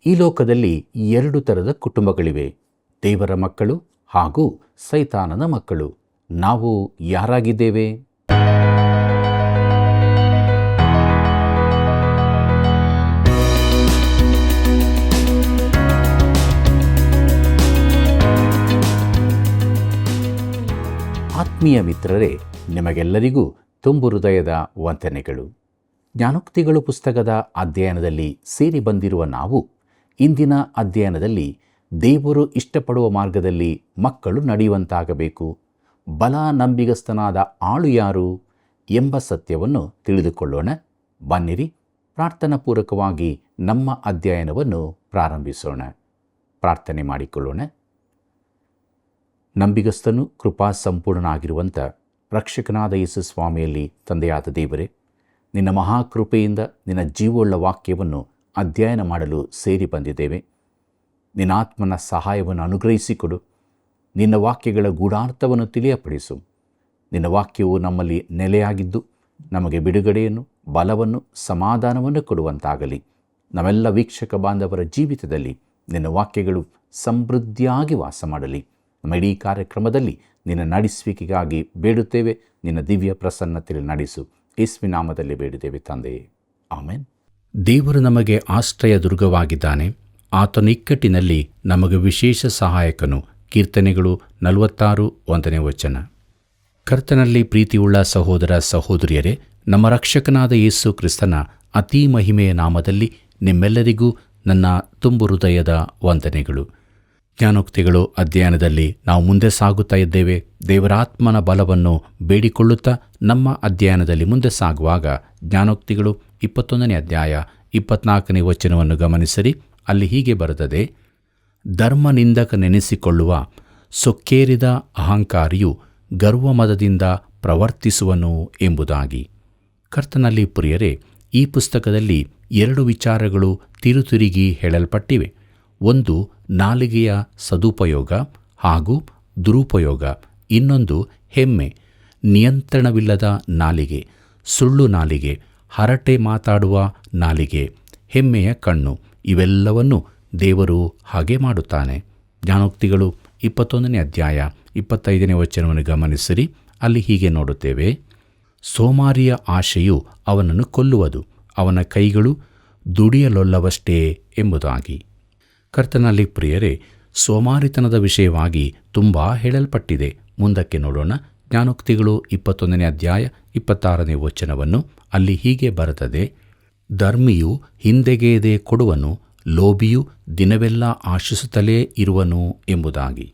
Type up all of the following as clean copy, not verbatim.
ಈ ಲೋಕದಲ್ಲಿ 2 ಥರದ ಕುಟುಂಬಗಳಿವೆ, ದೇವರ ಮಕ್ಕಳು ಹಾಗೂ ಸೈತಾನನ ಮಕ್ಕಳು. ನಾವು ಯಾರಾಗಿದ್ದೇವೆ? ಆತ್ಮೀಯ ಮಿತ್ರರೇ, ನಿಮಗೆಲ್ಲರಿಗೂ ತುಂಬು ಹೃದಯದ ವಂದನೆಗಳು. ಜ್ಞಾನೋಕ್ತಿಗಳು ಪುಸ್ತಕದ ಅಧ್ಯಯನದಲ್ಲಿ ಸೇರಿ ಬಂದಿರುವ ನಾವು ಇಂದಿನ ಅಧ್ಯಯನದಲ್ಲಿ ದೇವರು ಇಷ್ಟಪಡುವ ಮಾರ್ಗದಲ್ಲಿ ಮಕ್ಕಳು ನಡೆಯುವಂತಾಗಬೇಕು, ಬಲ ನಂಬಿಗಸ್ತನಾದ ಆಳು ಯಾರು ಎಂಬ ಸತ್ಯವನ್ನು ತಿಳಿದುಕೊಳ್ಳೋಣ. ಬನ್ನಿರಿ, ಪ್ರಾರ್ಥನಾಪೂರ್ವಕವಾಗಿ ನಮ್ಮ ಅಧ್ಯಯನವನ್ನು ಪ್ರಾರಂಭಿಸೋಣ. ಪ್ರಾರ್ಥನೆ ಮಾಡಿಕೊಳ್ಳೋಣ. ನಂಬಿಗಸ್ತನು ಕೃಪಾ ಸಂಪೂರ್ಣನಾಗಿರುವಂಥ ರಕ್ಷಕನಾದ ಯೇಸು ಸ್ವಾಮಿಯಲ್ಲಿ ತಂದೆಯಾದ ದೇವರೇ, ನಿನ್ನ ಮಹಾಕೃಪೆಯಿಂದ ನಿನ್ನ ಜೀವವುಳ್ಳ ವಾಕ್ಯವನ್ನು ಅಧ್ಯಯನ ಮಾಡಲು ಸೇರಿ ಬಂದಿದ್ದೇವೆ. ನಿನ್ನ ಆತ್ಮನ ಸಹಾಯವನ್ನು ಅನುಗ್ರಹಿಸಿಕೊಡು. ನಿನ್ನ ವಾಕ್ಯಗಳ ಗೂಢಾರ್ಥವನ್ನು ತಿಳಿಯಪಡಿಸು. ನಿನ್ನ ವಾಕ್ಯವು ನಮ್ಮಲ್ಲಿ ನೆಲೆಯಾಗಿದ್ದು ನಮಗೆ ಬಿಡುಗಡೆಯನ್ನು, ಬಲವನ್ನು, ಸಮಾಧಾನವನ್ನು ಕೊಡುವಂತಾಗಲಿ. ನಮ್ಮೆಲ್ಲ ವೀಕ್ಷಕ ಬಾಂಧವರ ಜೀವಿತದಲ್ಲಿ ನಿನ್ನ ವಾಕ್ಯಗಳು ಸಮೃದ್ಧಿಯಾಗಿ ವಾಸ ಮಾಡಲಿ. ನಮ್ಮ ಇಡೀ ಕಾರ್ಯಕ್ರಮದಲ್ಲಿ ನಿನ್ನ ನಡೆಸುವಿಕೆಗಾಗಿ ಬೇಡುತ್ತೇವೆ. ನಿನ್ನ ದಿವ್ಯ ಪ್ರಸನ್ನತೆಯಲ್ಲಿ ನಡೆಸು. ಯೇಸುವಿನ ನಾಮದಲ್ಲಿ ಬೇಡಿದ್ದೇವೆ ತಂದೆಯೇ, ಆಮೆನ್. ದೇವರು ನಮಗೆ ಆಶ್ರಯ ದುರ್ಗವಾಗಿದ್ದಾನೆ, ಆತನ ಇಕ್ಕಟ್ಟಿನಲ್ಲಿ ನಮಗೆ ವಿಶೇಷ ಸಹಾಯಕನು. ಕೀರ್ತನೆಗಳು 46:1. ಕರ್ತನಲ್ಲಿ ಪ್ರೀತಿಯುಳ್ಳ ಸಹೋದರ ಸಹೋದರಿಯರೇ, ನಮ್ಮ ರಕ್ಷಕನಾದ ಯೇಸು ಕ್ರಿಸ್ತನ ಅತೀ ಮಹಿಮೆಯ ನಾಮದಲ್ಲಿ ನಿಮ್ಮೆಲ್ಲರಿಗೂ ನನ್ನ ತುಂಬು ಹೃದಯದ ವಂದನೆಗಳು. ಜ್ಞಾನೋಕ್ತಿಗಳು ಅಧ್ಯಯನದಲ್ಲಿ ನಾವು ಮುಂದೆ ಸಾಗುತ್ತಾ ಇದ್ದೇವೆ. ದೇವರಾತ್ಮನ ಬಲವನ್ನು ಬೇಡಿಕೊಳ್ಳುತ್ತಾ ನಮ್ಮ ಅಧ್ಯಯನದಲ್ಲಿ ಮುಂದೆ ಸಾಗುವಾಗ ಜ್ಞಾನೋಕ್ತಿಗಳು 21ನೇ ಅಧ್ಯಾಯ 24ನೇ ವಚನವನ್ನು ಗಮನಿಸಿರಿ. ಅಲ್ಲಿ ಹೀಗೆ ಬರೆದದೆ: ಧರ್ಮನಿಂದಕನೆನಿಸಿಕೊಳ್ಳುವ ಸೊಕ್ಕೇರಿದ ಅಹಂಕಾರಿಯು ಗರ್ವಮದದಿಂದ ಪ್ರವರ್ತಿಸುವನು ಎಂಬುದಾಗಿ. ಕರ್ತನಲ್ಲಿ ಪ್ರಿಯರೇ, ಈ ಪುಸ್ತಕದಲ್ಲಿ 2 ವಿಚಾರಗಳು ತಿರುತಿರುಗಿ ಹೇಳಲ್ಪಟ್ಟಿವೆ. ಒಂದು ನಾಲಿಗೆಯ ಸದುಪಯೋಗ ಹಾಗೂ ದುರುಪಯೋಗ. ಇನ್ನೊಂದು ಹೆಮ್ಮೆ, ನಿಯಂತ್ರಣವಿಲ್ಲದ ನಾಲಿಗೆ, ಸುಳ್ಳು ನಾಲಿಗೆ, ಹರಟೆ ಮಾತಾಡುವ ನಾಲಿಗೆ, ಹೆಮ್ಮೆಯ ಕಣ್ಣು. ಇವೆಲ್ಲವನ್ನು ದೇವರು ಹಾಗೆ ಮಾಡುತ್ತಾನೆ. ಜ್ಞಾನೋಕ್ತಿಗಳು 21ನೇ ಅಧ್ಯಾಯ 25ನೇ ವಚನವನ್ನು ಗಮನಿಸಿರಿ. ಅಲ್ಲಿ ಹೀಗೆ ನೋಡುತ್ತೇವೆ: ಸೋಮಾರಿಯ ಆಶೆಯು ಅವನನ್ನು ಕೊಲ್ಲುವುದು, ಅವನ ಕೈಗಳು ದುಡಿಯಲೊಲ್ಲವಷ್ಟೇ ಎಂಬುದಾಗಿ. ಕರ್ತನಲ್ಲಿ ಪ್ರಿಯರೇ, ಸೋಮಾರಿತನದ ವಿಷಯವಾಗಿ ತುಂಬ ಹೇಳಲ್ಪಟ್ಟಿದೆ. ಮುಂದಕ್ಕೆ ನೋಡೋಣ. ಜ್ಞಾನೋಕ್ತಿಗಳು 21ನೇ ಅಧ್ಯಾಯ 26ನೇ ವಚನವನ್ನು. ಅಲ್ಲಿ ಹೀಗೆ ಬರೆದದೆ: ಧರ್ಮಿಯು ಹಿಂದೆಗೆಯದೆ ಕೊಡುವನು, ಲೋಭಿಯು ದಿನವೆಲ್ಲ ಆಶಿಸುತ್ತಲೇ ಇರುವನು ಎಂಬುದಾಗಿ.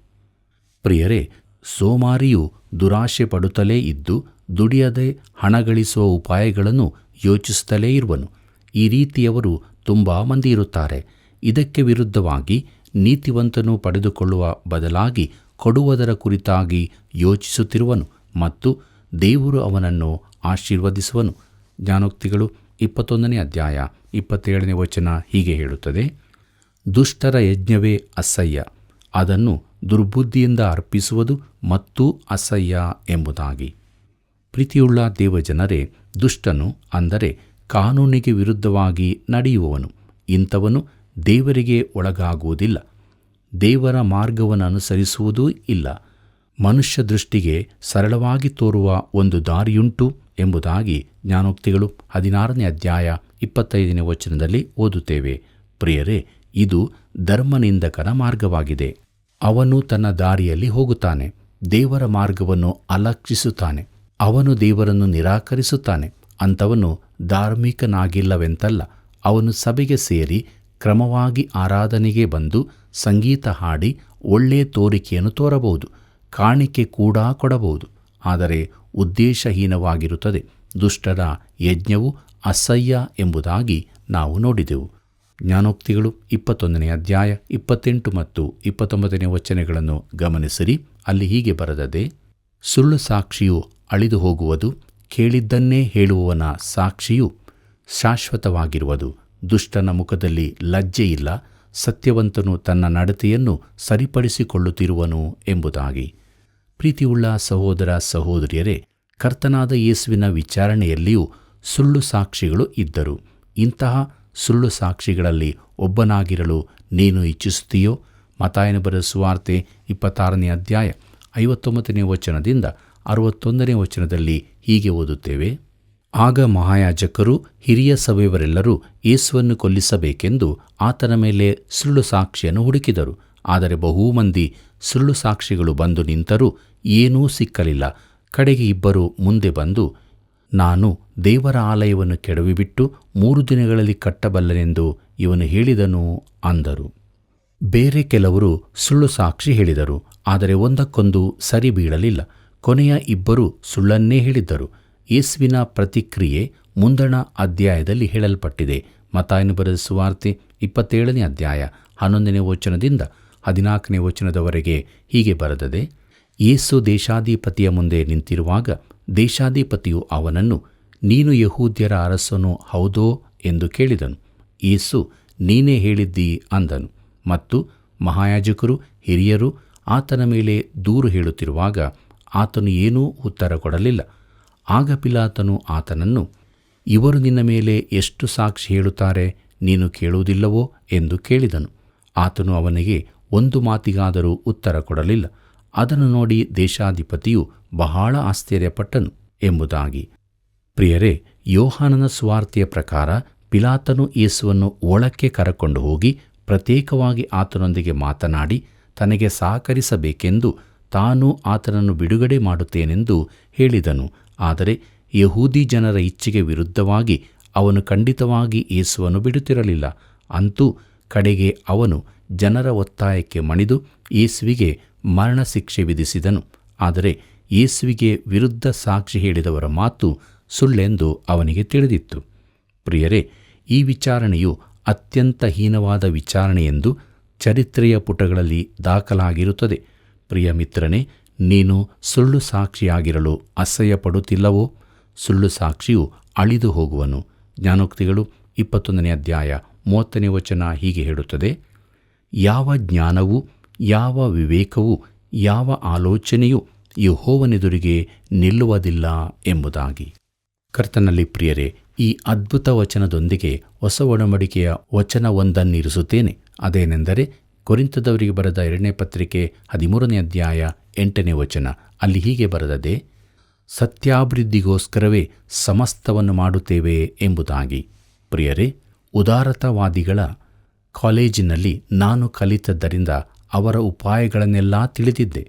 ಪ್ರಿಯರೇ, ಸೋಮಾರಿಯು ದುರಾಶೆ ಪಡುತ್ತಲೇ ಇದ್ದು ದುಡಿಯದೆ ಹಣ ಗಳಿಸುವ ಉಪಾಯಗಳನ್ನು ಯೋಚಿಸುತ್ತಲೇ ಇರುವನು. ಈ ರೀತಿಯವರು ತುಂಬ ಮಂದಿ ಇರುತ್ತಾರೆ. ಇದಕ್ಕೆ ವಿರುದ್ಧವಾಗಿ ನೀತಿವಂತನು ಪಡೆದುಕೊಳ್ಳುವ ಬದಲಾಗಿ ಕೊಡುವುದರ ಕುರಿತಾಗಿ ಯೋಚಿಸುತ್ತಿರುವನು ಮತ್ತು ದೇವರು ಅವನನ್ನು ಆಶೀರ್ವದಿಸುವನು. ಜ್ಞಾನೋಕ್ತಿಗಳು 21ನೇ ಅಧ್ಯಾಯ 27ನೇ ವಚನ ಹೀಗೆ ಹೇಳುತ್ತದೆ: ದುಷ್ಟರ ಯಜ್ಞವೇ ಅಸಹ್ಯ, ಅದನ್ನು ದುರ್ಬುದ್ಧಿಯಿಂದ ಅರ್ಪಿಸುವುದು ಮತ್ತು ಅಸಹ್ಯ ಎಂಬುದಾಗಿ. ಪ್ರೀತಿಯುಳ್ಳ ದೇವಜನರೇ, ದುಷ್ಟನು ಅಂದರೆ ಕಾನೂನಿಗೆ ವಿರುದ್ಧವಾಗಿ ನಡೆಯುವವನು. ಇಂಥವನು ದೇವರಿಗೆ ಒಳಗಾಗುವುದಿಲ್ಲ, ದೇವರ ಮಾರ್ಗವನ್ನು ಅನುಸರಿಸುವುದೂ ಇಲ್ಲ. ಮನುಷ್ಯ ದೃಷ್ಟಿಗೆ ಸರಳವಾಗಿ ತೋರುವ ಒಂದು ದಾರಿಯುಂಟು ಎಂಬುದಾಗಿ ಜ್ಞಾನೋಕ್ತಿಗಳು 16ನೇ ಅಧ್ಯಾಯ 25ನೇ ವಚನದಲ್ಲಿ ಓದುತ್ತೇವೆ. ಪ್ರಿಯರೇ, ಇದು ಧರ್ಮನಿಂದಕನ ಮಾರ್ಗವಾಗಿದೆ. ಅವನು ತನ್ನ ದಾರಿಯಲ್ಲಿ ಹೋಗುತ್ತಾನೆ, ದೇವರ ಮಾರ್ಗವನ್ನು ಅಲಕ್ಷಿಸುತ್ತಾನೆ. ಅವನು ದೇವರನ್ನು ನಿರಾಕರಿಸುತ್ತಾನೆ. ಅಂಥವನು ಧಾರ್ಮಿಕನಾಗಿಲ್ಲವೆಂತಲ್ಲ. ಅವನು ಸಭೆಗೆ ಸೇರಿ ಕ್ರಮವಾಗಿ ಆರಾಧನೆಗೆ ಬಂದು ಸಂಗೀತ ಹಾಡಿ ಒಳ್ಳೆಯ ತೋರಿಕೆಯನ್ನು ತೋರಬಹುದು, ಕಾಣಿಕೆ ಕೂಡ ಕೊಡಬಹುದು, ಆದರೆ ಉದ್ದೇಶಹೀನವಾಗಿರುತ್ತದೆ. ದುಷ್ಟರ ಯಜ್ಞವು ಅಸಹ್ಯ ಎಂಬುದಾಗಿ ನಾವು ನೋಡಿದೆವು. ಜ್ಞಾನೋಕ್ತಿಗಳು 21ನೇ ಅಧ್ಯಾಯ 28 ಮತ್ತು 29ನೇ ವಚನಗಳನ್ನು ಗಮನಿಸಿರಿ. ಅಲ್ಲಿ ಹೀಗೆ ಬರೆದದೆ: ಸುಳ್ಳು ಸಾಕ್ಷಿಯು ಅಳಿದು ಹೋಗುವುದು, ಕೇಳಿದ್ದನ್ನೇ ಹೇಳುವವನ ಸಾಕ್ಷಿಯು ಶಾಶ್ವತವಾಗಿರುವುದು. ದುಷ್ಟನ ಮುಖದಲ್ಲಿ ಲಜ್ಜೆಯಿಲ್ಲ, ಸತ್ಯವಂತನು ತನ್ನ ನಡತೆಯನ್ನು ಸರಿಪಡಿಸಿಕೊಳ್ಳುತ್ತಿರುವನು ಎಂಬುದಾಗಿ. ಪ್ರೀತಿಯುಳ್ಳ ಸಹೋದರ ಸಹೋದರಿಯರೇ, ಕರ್ತನಾದ ಯೇಸುವಿನ ವಿಚಾರಣೆಯಲ್ಲಿಯೂ ಸುಳ್ಳು ಸಾಕ್ಷಿಗಳು ಇದ್ದರು. ಇಂತಹ ಸುಳ್ಳು ಸಾಕ್ಷಿಗಳಲ್ಲಿ ಒಬ್ಬನಾಗಿರಲು ನೀನು ಇಚ್ಛಿಸುತ್ತೀಯೋ? ಮತ್ತಾಯನ ಬರೆದ ಸುವಾರ್ತೆ 26ನೇ ಅಧ್ಯಾಯ 59ನೇ ವಚನದಿಂದ 61ನೇ ವಚನದಲ್ಲಿ ಹೀಗೆ ಓದುತ್ತೇವೆ. ಆಗ ಮಹಾಯಾಜಕರು ಹಿರಿಯ ಸಭೆಯವರೆಲ್ಲರೂ ಯೇಸುವನ್ನು ಕೊಲ್ಲಿಸಬೇಕೆಂದು ಆತನ ಮೇಲೆ ಸುಳ್ಳು ಸಾಕ್ಷಿಯನ್ನು ಹುಡುಕಿದರು. ಆದರೆ ಬಹು ಮಂದಿ ಸುಳ್ಳು ಸಾಕ್ಷಿಗಳು ಬಂದು ನಿಂತರೂ ಏನೂ ಸಿಕ್ಕಲಿಲ್ಲ. ಕಡೆಗೆ ಇಬ್ಬರು ಮುಂದೆ ಬಂದು, ನಾನು ದೇವರ ಆಲಯವನ್ನು ಕೆಡವಿಬಿಟ್ಟು 3 ದಿನಗಳಲ್ಲಿ ಕಟ್ಟಬಲ್ಲನೆಂದು ಇವನು ಹೇಳಿದನು ಅಂದರು. ಬೇರೆ ಕೆಲವರು ಸುಳ್ಳು ಸಾಕ್ಷಿ ಹೇಳಿದರು, ಆದರೆ ಒಂದಕ್ಕೊಂದು ಸರಿ ಬೀಳಲಿಲ್ಲ. ಕೊನೆಯ ಇಬ್ಬರು ಸುಳ್ಳನ್ನೇ ಹೇಳಿದ್ದರು. ಯೇಸುವಿನ ಪ್ರತಿಕ್ರಿಯೆ ಮುಂದಣ ಅಧ್ಯಾಯದಲ್ಲಿ ಹೇಳಲ್ಪಟ್ಟಿದೆ. ಮತ್ತಾಯನು ಬರೆದ ಸುವಾರ್ತೆ 27ನೇ ಅಧ್ಯಾಯ 11ನೇ ವಚನದಿಂದ 14ನೇ ವಚನದವರೆಗೆ ಹೀಗೆ ಬರೆದದೆ. ಯೇಸು ದೇಶಾಧಿಪತಿಯ ಮುಂದೆ ನಿಂತಿರುವಾಗ ದೇಶಾಧಿಪತಿಯು ಅವನನ್ನು, ನೀನು ಯಹೂದ್ಯರ ಅರಸನು ಹೌದೋ ಎಂದು ಕೇಳಿದನು. ಯೇಸು, ನೀನೇ ಹೇಳಿದ್ದೀ ಅಂದನು. ಮತ್ತು ಮಹಾಯಾಜಕರು ಹಿರಿಯರು ಆತನ ಮೇಲೆ ದೂರು ಹೇಳುತ್ತಿರುವಾಗ ಆತನು ಏನೂ ಉತ್ತರ ಕೊಡಲಿಲ್ಲ. ಆಗ ಪಿಲಾತನು ಆತನನ್ನು, ಇವರು ನಿನ್ನ ಮೇಲೆ ಎಷ್ಟು ಸಾಕ್ಷಿ ಹೇಳುತ್ತಾರೆ, ನೀನು ಕೇಳುವುದಿಲ್ಲವೋ ಎಂದು ಕೇಳಿದನು. ಆತನು ಅವನಿಗೆ ಒಂದು ಮಾತಿಗಾದರೂ ಉತ್ತರ ಕೊಡಲಿಲ್ಲ. ಅದನ್ನು ನೋಡಿ ದೇಶಾಧಿಪತಿಯು ಬಹಳ ಆಶ್ಚರ್ಯಪಟ್ಟನು ಎಂಬುದಾಗಿ. ಪ್ರಿಯರೇ, ಯೋಹಾನನ ಸುವಾರ್ತೆಯ ಪ್ರಕಾರ ಪಿಲಾತನು ಯೇಸುವನ್ನು ಒಳಕ್ಕೆ ಕರಕೊಂಡು ಹೋಗಿ ಪ್ರತ್ಯೇಕವಾಗಿ ಆತನೊಂದಿಗೆ ಮಾತನಾಡಿ ತನಗೆ ಸಹಕರಿಸಬೇಕೆಂದು ತಾನು ಆತನನ್ನು ಬಿಡುಗಡೆ ಮಾಡುತ್ತೇನೆಂದು ಹೇಳಿದನು. ಆದರೆ ಯಹೂದಿ ಜನರ ಇಚ್ಛೆಗೆ ವಿರುದ್ಧವಾಗಿ ಅವನು ಖಂಡಿತವಾಗಿ ಯೇಸುವನ್ನು ಬಿಡುತ್ತಿರಲಿಲ್ಲ. ಅಂತೂ ಕಡೆಗೆ ಅವನು ಜನರ ಒತ್ತಾಯಕ್ಕೆ ಮಣಿದು ಯೇಸುವಿಗೆ ಮರಣಶಿಕ್ಷೆ ವಿಧಿಸಿದನು. ಆದರೆ ಯೇಸುವಿಗೆ ವಿರುದ್ಧ ಸಾಕ್ಷಿ ಹೇಳಿದವರ ಮಾತು ಸುಳ್ಳೆಂದು ಅವನಿಗೆ ತಿಳಿದಿತ್ತು. ಪ್ರಿಯರೇ, ಈ ವಿಚಾರಣೆಯು ಅತ್ಯಂತ ಹೀನವಾದ ವಿಚಾರಣೆಯೆಂದು ಚರಿತ್ರೆಯ ಪುಟಗಳಲ್ಲಿ ದಾಖಲಾಗಿರುತ್ತದೆ. ಪ್ರಿಯ ಮಿತ್ರನೇ, ನೀನು ಸುಳ್ಳು ಸಾಕ್ಷಿಯಾಗಿರಲು ಅಸಹ್ಯಪಡುತ್ತಿಲ್ಲವೋ? ಸುಳ್ಳು ಸಾಕ್ಷಿಯು ಅಳಿದು ಹೋಗುವನು. ಜ್ಞಾನೋಕ್ತಿಗಳು 21ನೇ ಅಧ್ಯಾಯ 30ನೇ ವಚನ ಹೀಗೆ ಹೇಳುತ್ತದೆ. ಯಾವ ಜ್ಞಾನವೂ ಯಾವ ವಿವೇಕವೂ ಯಾವ ಆಲೋಚನೆಯೂ ಯೆಹೋವನೆದುರಿಗೆ ನಿಲ್ಲುವುದಿಲ್ಲ ಎಂಬುದಾಗಿ. ಕರ್ತನಲ್ಲಿ ಪ್ರಿಯರೇ, ಈ ಅದ್ಭುತ ವಚನದೊಂದಿಗೆ ಹೊಸ ಒಡಂಬಡಿಕೆಯ ವಚನವೊಂದನ್ನಿರಿಸುತ್ತೇನೆ. ಅದೇನೆಂದರೆ ಕೊರಿಂಥದವರಿಗೆ ಬರೆದ 2ನೇ ಪತ್ರಿಕೆ 13ನೇ ಅಧ್ಯಾಯ 8ನೇ ವಚನ. ಅಲ್ಲಿ ಹೀಗೆ ಬರೆದದೆ, ಸತ್ಯಾಭಿವೃದ್ಧಿಗೋಸ್ಕರವೇ ಸಮಸ್ತವನ್ನು ಮಾಡುತ್ತೇವೆ ಎಂಬುದಾಗಿ. ಪ್ರಿಯರೇ, ಉದಾರತಾವಾದಿಗಳ ಕಾಲೇಜಿನಲ್ಲಿ ನಾನು ಕಲಿತದ್ದರಿಂದ ಅವರ ಉಪಾಯಗಳನ್ನೆಲ್ಲ ತಿಳಿದಿದ್ದೆ.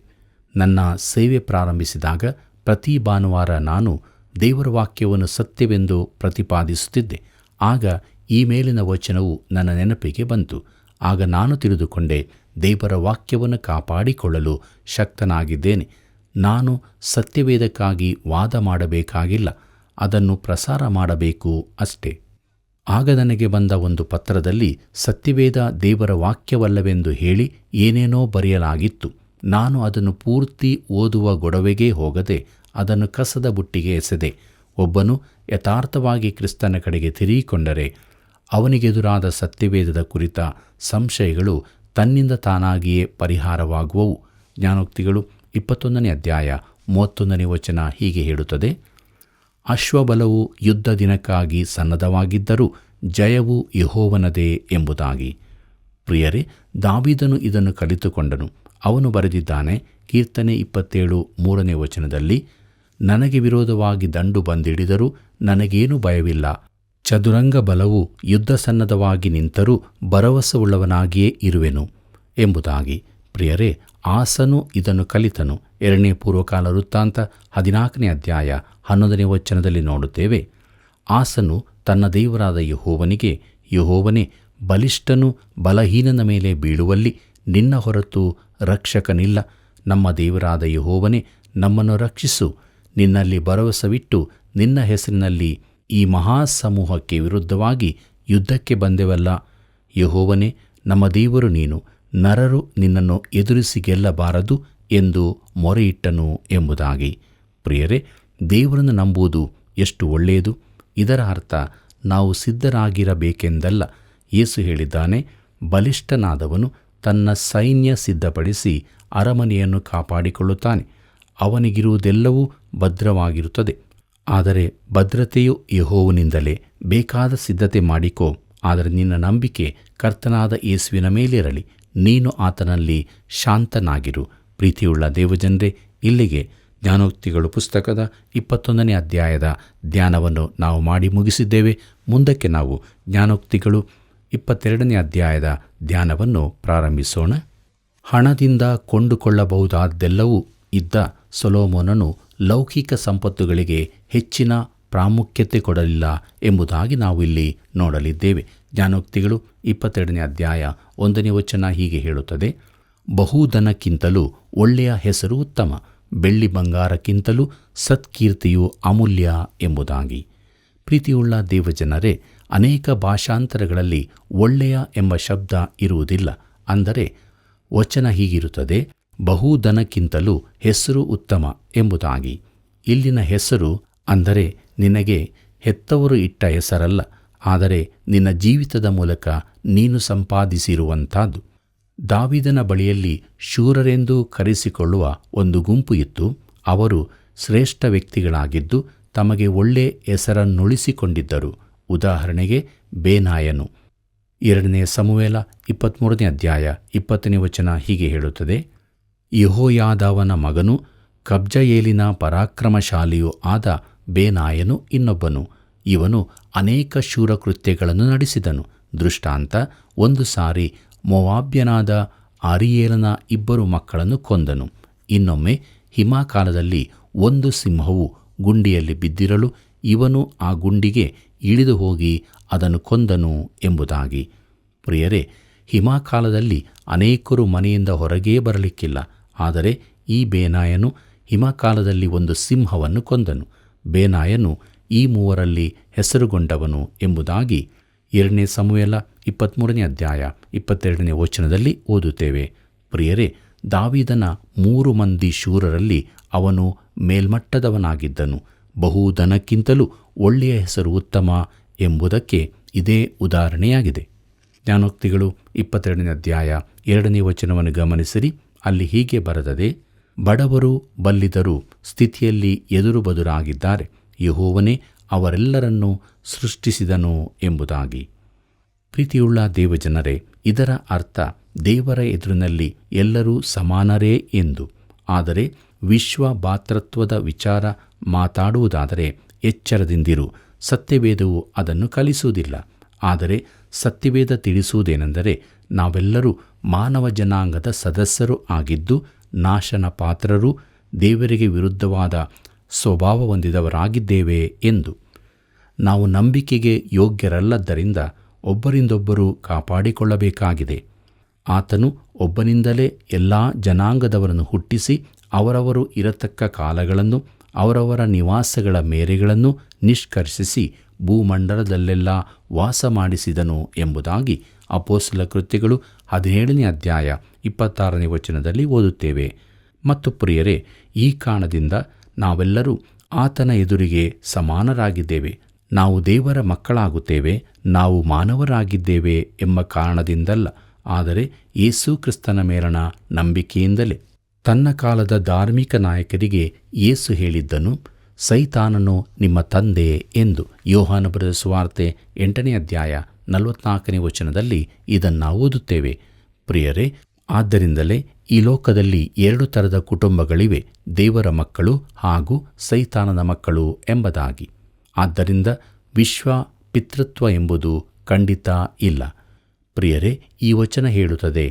ನನ್ನ ಸೇವೆ ಪ್ರಾರಂಭಿಸಿದಾಗ ಪ್ರತಿ ಭಾನುವಾರ ನಾನು ದೇವರ ವಾಕ್ಯವನ್ನು ಸತ್ಯವೆಂದು ಪ್ರತಿಪಾದಿಸುತ್ತಿದ್ದೆ. ಆಗ ಈ ಮೇಲಿನ ವಚನವು ನನ್ನ ನೆನಪಿಗೆ ಬಂತು. ಆಗ ನಾನು ತಿಳಿದುಕೊಂಡೆ, ದೇವರ ವಾಕ್ಯವನ್ನು ಕಾಪಾಡಿಕೊಳ್ಳಲು ಶಕ್ತನಾಗಿದ್ದೇನೆ. ನಾನು ಸತ್ಯವೇದಕ್ಕಾಗಿ ವಾದ ಮಾಡಬೇಕಾಗಿಲ್ಲ, ಅದನ್ನು ಪ್ರಸಾರ ಮಾಡಬೇಕು ಅಷ್ಟೇ. ಆಗ ನನಗೆ ಬಂದ ಒಂದು ಪತ್ರದಲ್ಲಿ ಸತ್ಯವೇದ ದೇವರ ವಾಕ್ಯವಲ್ಲವೆಂದು ಹೇಳಿ ಏನೇನೋ ಬರೆಯಲಾಗಿತ್ತು. ನಾನು ಅದನ್ನು ಪೂರ್ತಿ ಓದುವ ಗೊಡವೆಗೇ ಹೋಗದೆ ಅದನ್ನು ಕಸದ ಬುಟ್ಟಿಗೆ ಎಸೆದೆ. ಒಬ್ಬನು ಯಥಾರ್ಥವಾಗಿ ಕ್ರಿಸ್ತನ ಕಡೆಗೆ ತಿರುಗಿಕೊಂಡರೆ ಅವನಿಗೆದುರಾದ ಸತ್ಯವೇದದ ಕುರಿತ ಸಂಶಯಗಳು ತನ್ನಿಂದ ತಾನಾಗಿಯೇ ಪರಿಹಾರವಾಗುವವು. ಜ್ಞಾನೋಕ್ತಿಗಳು 21ನೇ ಅಧ್ಯಾಯ 31ನೇ ವಚನ ಹೀಗೆ ಹೇಳುತ್ತದೆ. ಅಶ್ವಬಲವು ಯುದ್ಧ ದಿನಕ್ಕಾಗಿ ಸನ್ನದ್ಧವಾಗಿದ್ದರೂ ಜಯವು ಯೆಹೋವನದೇ ಎಂಬುದಾಗಿ. ಪ್ರಿಯರೇ, ದಾವೀದನು ಇದನ್ನು ಕಲಿತುಕೊಂಡನು. ಅವನು ಬರೆದಿದ್ದಾನೆ, ಕೀರ್ತನೆ 27:3ನೇ ವಚನದಲ್ಲಿ, ನನಗೆ ವಿರೋಧವಾಗಿ ದಂಡು ಬಂದಿಡಿದರೂ ನನಗೇನು ಭಯವಿಲ್ಲ, ಚದುರಂಗ ಬಲವು ಯುದ್ಧ ಸನ್ನದ್ಧವಾಗಿ ನಿಂತರೂ ಭರವಸೆಯುಳ್ಳವನಾಗಿಯೇ ಇರುವೆನು ಎಂಬುದಾಗಿ. ಪ್ರಿಯರೇ, ಆಸನು ಇದನ್ನು ಕಲಿತನು. 2ನೇ ಪೂರ್ವಕಾಲ ವೃತ್ತಾಂತ 14ನೇ ಅಧ್ಯಾಯ 11ನೇ ವಚನದಲ್ಲಿ ನೋಡುತ್ತೇವೆ. ಆಸನು ತನ್ನ ದೇವರಾದ ಯೆಹೋವನಿಗೆ, ಯೆಹೋವನೇ, ಬಲಿಷ್ಠನು ಬಲಹೀನನ ಮೇಲೆ ಬೀಳುವಲ್ಲಿ ನಿನ್ನ ಹೊರತು ರಕ್ಷಕನಿಲ್ಲ. ನಮ್ಮ ದೇವರಾದ ಯೆಹೋವನೇ, ನಮ್ಮನ್ನು ರಕ್ಷಿಸು. ನಿನ್ನಲ್ಲಿ ಭರವಸವಿಟ್ಟು ನಿನ್ನ ಹೆಸರಿನಲ್ಲಿ ಈ ಮಹಾಸಮೂಹಕ್ಕೆ ವಿರುದ್ಧವಾಗಿ ಯುದ್ಧಕ್ಕೆ ಬಂದೆವಲ್ಲ. ಯೆಹೋವನೇ, ನಮ್ಮ ದೇವರು ನೀನು, ನರರು ನಿನ್ನನ್ನು ಎದುರಿಸಿ ಗೆಲ್ಲಬಾರದು ಎಂದು ಮೊರೆಯಿಟ್ಟನು ಎಂಬುದಾಗಿ. ಪ್ರಿಯರೇ, ದೇವರನ್ನು ನಂಬುವುದು ಎಷ್ಟು ಒಳ್ಳೆಯದು. ಇದರ ಅರ್ಥ ನಾವು ಸಿದ್ಧರಾಗಿರಬೇಕೆಂದಲ್ಲ. ಯೇಸು ಹೇಳಿದ್ದಾನೆ, ಬಲಿಷ್ಠನಾದವನು ತನ್ನ ಸೈನ್ಯ ಸಿದ್ಧಪಡಿಸಿ ಅರಮನೆಯನ್ನು ಕಾಪಾಡಿಕೊಳ್ಳುತ್ತಾನೆ. ಅವನಿಗಿರುವುದೆಲ್ಲವೂ ಭದ್ರವಾಗಿರುತ್ತದೆ. ಆದರೆ ಭದ್ರತೆಯು ಯೆಹೋವನಿಂದಲೇ. ಬೇಕಾದ ಸಿದ್ಧತೆ ಮಾಡಿಕೋ, ಆದರೆ ನಿನ್ನ ನಂಬಿಕೆ ಕರ್ತನಾದ ಯೇಸುವಿನ ಮೇಲಿರಲಿ. ನೀನು ಆತನಲ್ಲಿ ಶಾಂತನಾಗಿರು. ಪ್ರೀತಿಯುಳ್ಳ ದೇವಜನರೇ, ಇಲ್ಲಿಗೆ ಜ್ಞಾನೋಕ್ತಿಗಳು ಪುಸ್ತಕದ 21ನೇ ಅಧ್ಯಾಯದ ಧ್ಯಾನವನ್ನು ನಾವು ಮಾಡಿ ಮುಗಿಸಿದ್ದೇವೆ. ಮುಂದಕ್ಕೆ ನಾವು ಜ್ಞಾನೋಕ್ತಿಗಳು 22ನೇ ಅಧ್ಯಾಯದ ಧ್ಯಾನವನ್ನು ಪ್ರಾರಂಭಿಸೋಣ. ಹಣದಿಂದ ಕೊಂಡುಕೊಳ್ಳಬಹುದಾದ್ದೆಲ್ಲವೂ ಇದ್ದ ಸೊಲೊಮೋನನು ಲೌಕಿಕ ಸಂಪತ್ತುಗಳಿಗೆ ಹೆಚ್ಚಿನ ಪ್ರಾಮುಖ್ಯತೆ ಕೊಡಲಿಲ್ಲ ಎಂಬುದಾಗಿ ನಾವು ಇಲ್ಲಿ ನೋಡಲಿದ್ದೇವೆ. ಜ್ಞಾನೋಕ್ತಿಗಳು 22ನೇ ಅಧ್ಯಾಯ 1ನೇ ವಚನ ಹೀಗೆ ಹೇಳುತ್ತದೆ: ಬಹುಧನಕ್ಕಿಂತಲೂ ಒಳ್ಳೆಯ ಹೆಸರು ಉತ್ತಮ, ಬೆಳ್ಳಿ ಬಂಗಾರಕ್ಕಿಂತಲೂ ಸತ್ಕೀರ್ತಿಯು ಅಮೂಲ್ಯ ಎಂಬುದಾಗಿ. ಪ್ರೀತಿಯುಳ್ಳ ದೇವಜನರೇ, ಅನೇಕ ಭಾಷಾಂತರಗಳಲ್ಲಿ ಒಳ್ಳೆಯ ಎಂಬ ಶಬ್ದ ಇರುವುದಿಲ್ಲ. ಅಂದರೆ ವಚನ ಹೀಗಿರುತ್ತದೆ: ಬಹುಧನಕ್ಕಿಂತಲೂ ಹೆಸರು ಉತ್ತಮ ಎಂಬುದಾಗಿ. ಇಲ್ಲಿನ ಹೆಸರು ಅಂದರೆ ನಿನಗೆ ಹೆತ್ತವರು ಇಟ್ಟ ಹೆಸರಲ್ಲ, ಆದರೆ ನಿನ್ನ ಜೀವಿತದ ಮೂಲಕ ನೀನು ಸಂಪಾದಿಸಿರುವಂಥದ್ದು. ದಾವೀದನ ಬಳಿಯಲ್ಲಿ ಶೂರರೆಂದು ಕರೆಸಿಕೊಳ್ಳುವ ಒಂದು ಗುಂಪು ಇತ್ತು. ಅವರು ಶ್ರೇಷ್ಠ ವ್ಯಕ್ತಿಗಳಾಗಿದ್ದು ತಮಗೆ ಒಳ್ಳೆ ಹೆಸರನ್ನುಳಿಸಿಕೊಂಡಿದ್ದರು. ಉದಾಹರಣೆಗೆ ಬೇನಾಯನು. 2ನೇ ಸಮುವೇಲ 23ನೇ ಅಧ್ಯಾಯ 20ನೇ ವಚನ ಹೀಗೆ ಹೇಳುತ್ತದೆ: ಯೆಹೋಯಾದಾವನ ಮಗನು ಕಬ್ಜಯೇಲಿನ ಪರಾಕ್ರಮಶಾಲಿಯೂ ಆದ ಬೇನಾಯನು ಇನ್ನೊಬ್ಬನು. ಇವನು ಅನೇಕ ಶೂರಕೃತ್ಯಗಳನ್ನು ನಡೆಸಿದನು. ದೃಷ್ಟಾಂತ: ಒಂದು ಸಾರಿ ಮೋವಾಬ್ಯನಾದ ಆರಿಯೇಲನ 2 ಮಕ್ಕಳನ್ನು ಕೊಂದನು. ಇನ್ನೊಮ್ಮೆ ಹಿಮಕಾಲದಲ್ಲಿ ಒಂದು ಸಿಂಹವು ಗುಂಡಿಯಲ್ಲಿ ಬಿದ್ದಿರಲು ಇವನು ಆ ಗುಂಡಿಗೆ ಇಳಿದು ಹೋಗಿ ಅದನ್ನು ಕೊಂದನು ಎಂಬುದಾಗಿ. ಪ್ರಿಯರೇ, ಹಿಮಕಾಲದಲ್ಲಿ ಅನೇಕರು ಮನೆಯಿಂದ ಹೊರಗೇ ಬರಲಿಕ್ಕಿಲ್ಲ. ಆದರೆ ಈ ಬೇನಾಯನು ಹಿಮಕಾಲದಲ್ಲಿ ಒಂದು ಸಿಂಹವನ್ನು ಕೊಂದನು. ಬೇನಾಯನು ಈ 3ರಲ್ಲಿ ಹೆಸರುಗೊಂಡವನು ಎಂಬುದಾಗಿ 2ನೇ ಸಮುವೇಲ 23ನೇ ಅಧ್ಯಾಯ 22ನೇ ವಚನದಲ್ಲಿ ಓದುತ್ತೇವೆ. ಪ್ರಿಯರೇ, ದಾವೀದನ 3 ಮಂದಿ ಶೂರರಲ್ಲಿ ಅವನು ಮೇಲ್ಮಟ್ಟದವನಾಗಿದ್ದನು. ಬಹುಧನಕ್ಕಿಂತಲೂ ಒಳ್ಳೆಯ ಹೆಸರು ಉತ್ತಮ ಎಂಬುದಕ್ಕೆ ಇದೇ ಉದಾಹರಣೆಯಾಗಿದೆ. ಜ್ಞಾನೋಕ್ತಿಗಳು 22ನೇ ಅಧ್ಯಾಯ 2ನೇ ವಚನವನ್ನು ಗಮನಿಸಿರಿ. ಅಲ್ಲಿ ಹೀಗೆ ಬರೆದದೆ: ಬಡವರು ಬಲ್ಲಿದರು ಸ್ಥಿತಿಯಲ್ಲಿ ಎದುರು ಬದುರಾಗಿದ್ದಾರೆ, ಯೆಹೋವನೇ ಅವರೆಲ್ಲರನ್ನೂ ಸೃಷ್ಟಿಸಿದನು ಎಂಬುದಾಗಿ. ಪ್ರೀತಿಯುಳ್ಳ ದೇವಜನರೇ, ಇದರ ಅರ್ಥ ದೇವರ ಎದುರಿನಲ್ಲಿ ಎಲ್ಲರೂ ಸಮಾನರೇ ಎಂದು. ಆದರೆ ವಿಶ್ವ ಭಾತೃತ್ವದ ವಿಚಾರ ಮಾತಾಡುವುದಾದರೆ ಎಚ್ಚರದಿಂದಿರು. ಸತ್ಯವೇದವು ಅದನ್ನು ಕಲಿಸುವುದಿಲ್ಲ. ಆದರೆ ಸತ್ಯವೇದ ತಿಳಿಸುವುದೇನೆಂದರೆ, ನಾವೆಲ್ಲರೂ ಮಾನವ ಜನಾಂಗದ ಸದಸ್ಯರು ಆಗಿದ್ದು ನಾಶನ ಪಾತ್ರರು, ದೇವರಿಗೆ ವಿರುದ್ಧವಾದ ಸ್ವಭಾವ ಹೊಂದಿದವರಾಗಿದ್ದೇವೆ ಎಂದು. ನಾವು ನಂಬಿಕೆಗೆ ಯೋಗ್ಯರಲ್ಲದ್ದರಿಂದ ಒಬ್ಬರಿಂದೊಬ್ಬರು ಕಾಪಾಡಿಕೊಳ್ಳಬೇಕಾಗಿದೆ. ಆತನು ಒಬ್ಬನಿಂದಲೇ ಎಲ್ಲ ಜನಾಂಗದವರನ್ನು ಹುಟ್ಟಿಸಿ ಅವರವರು ಇರತಕ್ಕ ಕಾಲಗಳನ್ನು ಅವರವರ ನಿವಾಸಗಳ ಮೇರೆಗಳನ್ನು ನಿಷ್ಕರ್ಷಿಸಿ ಭೂಮಂಡಲದಲ್ಲೆಲ್ಲ ವಾಸ ಮಾಡಿಸಿದನು ಎಂಬುದಾಗಿ ಅಪೊಸ್ತಲ ಕೃತ್ಯಗಳು 17ನೇ ಅಧ್ಯಾಯ 26ನೇ ವಚನದಲ್ಲಿ ಓದುತ್ತೇವೆ. ಮತ್ತು ಪ್ರಿಯರೇ, ಈ ಕಾರಣದಿಂದ ನಾವೆಲ್ಲರೂ ಆತನ ಎದುರಿಗೆ ಸಮಾನರಾಗಿದ್ದೇವೆ. ನಾವು ದೇವರ ಮಕ್ಕಳಾಗುತ್ತೇವೆ, ನಾವು ಮಾನವರಾಗಿದ್ದೇವೆ ಎಂಬ ಕಾರಣದಿಂದಲ್ಲ, ಆದರೆ ಯೇಸು ಕ್ರಿಸ್ತನ ಮೇಲಣ ನಂಬಿಕೆಯಿಂದಲೇ. ತನ್ನ ಕಾಲದ ಧಾರ್ಮಿಕ ನಾಯಕರಿಗೆ ಯೇಸು ಹೇಳಿದ್ದನು, ಸೈತಾನನು ನಿಮ್ಮ ತಂದೆ ಎಂದು. ಯೋಹಾನ ಬರೆದ ಸುವಾರ್ತೆ 8ನೇ ಅಧ್ಯಾಯ 44ನೇ ವಚನದಲ್ಲಿ ಇದನ್ನು ಓದುತ್ತೇವೆ. ಪ್ರಿಯರೇ, ಆದ್ದರಿಂದಲೇ ಈ ಲೋಕದಲ್ಲಿ 2 ಥರದ ಕುಟುಂಬಗಳಿವೆ, ದೇವರ ಮಕ್ಕಳು ಹಾಗೂ ಸೈತಾನನ ಮಕ್ಕಳು ಎಂಬುದಾಗಿ. ಆದ್ದರಿಂದ ವಿಶ್ವ ಪಿತೃತ್ವ ಎಂಬುದು ಖಂಡಿತ ಇಲ್ಲ. ಪ್ರಿಯರೇ, ಈ ವಚನ ಹೇಳುತ್ತದೆ,